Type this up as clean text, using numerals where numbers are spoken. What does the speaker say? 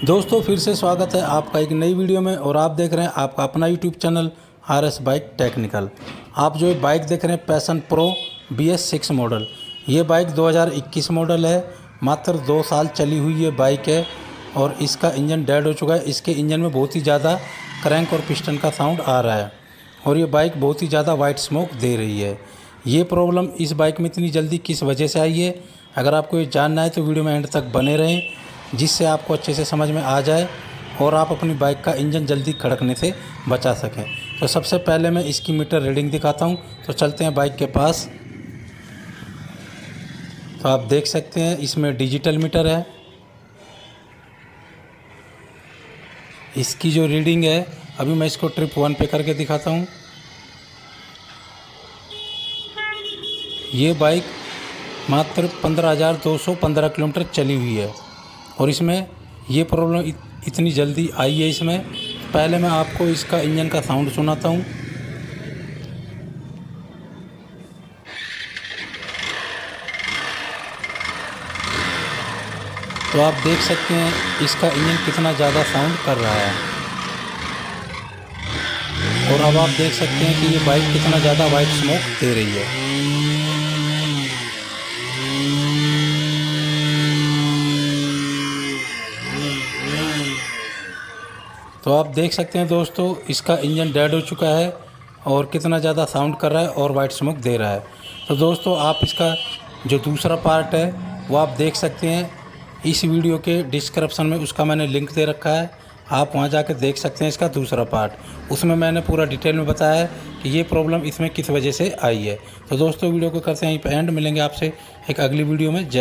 दोस्तों फिर से स्वागत है आपका एक नई वीडियो में। और आप देख रहे हैं आपका अपना YouTube channel RS bike technical. आप जो बाइक देख रहे हैं पैशन प्रो BS6 मॉडल, ये बाइक 2021 मॉडल है। मात्र 2 साल चली हुई ये बाइक है और इसका इंजन डेड हो चुका है। इसके इंजन में बहुत ही ज़्यादा क्रैंक और पिस्टन का साउंड आ रहा है और ये बाइक बहुत ही ज़्यादा वाइट स्मोक दे रही है। ये प्रॉब्लम इस बाइक में इतनी जल्दी किस वजह से आई है, अगर आपको ये जानना है तो वीडियो में एंड तक बने रहें, जिससे आपको अच्छे से समझ में आ जाए और आप अपनी बाइक का इंजन जल्दी खड़कने से बचा सकें। तो सबसे पहले मैं इसकी मीटर रीडिंग दिखाता हूं। तो चलते हैं बाइक के पास। तो आप देख सकते हैं इसमें डिजिटल मीटर है। इसकी जो रीडिंग है, अभी मैं इसको ट्रिप 1 पे करके दिखाता हूं। ये बाइक मात्र 15,215 किलोमीटर चली हुई है और इसमें ये प्रॉब्लम इतनी जल्दी आई है। इसमें पहले मैं आपको इसका इंजन का साउंड सुनाता हूँ। तो आप देख सकते हैं इसका इंजन कितना ज़्यादा साउंड कर रहा है। और अब आप देख सकते हैं कि ये बाइक कितना ज़्यादा वाइट स्मोक दे रही है। तो आप देख सकते हैं दोस्तों, इसका इंजन डेड हो चुका है और कितना ज़्यादा साउंड कर रहा है और वाइट स्मोक दे रहा है। तो दोस्तों आप इसका जो दूसरा पार्ट है वो आप देख सकते हैं इस वीडियो के डिस्क्रिप्शन में, उसका मैंने लिंक दे रखा है। आप वहां जाकर देख सकते हैं इसका दूसरा पार्ट। उसमें मैंने पूरा डिटेल में बताया है कि ये प्रॉब्लम इसमें किस वजह से आई है। तो दोस्तों वीडियो को करते हैं यहीं पर एंड। मिलेंगे आपसे एक अगली वीडियो में। जय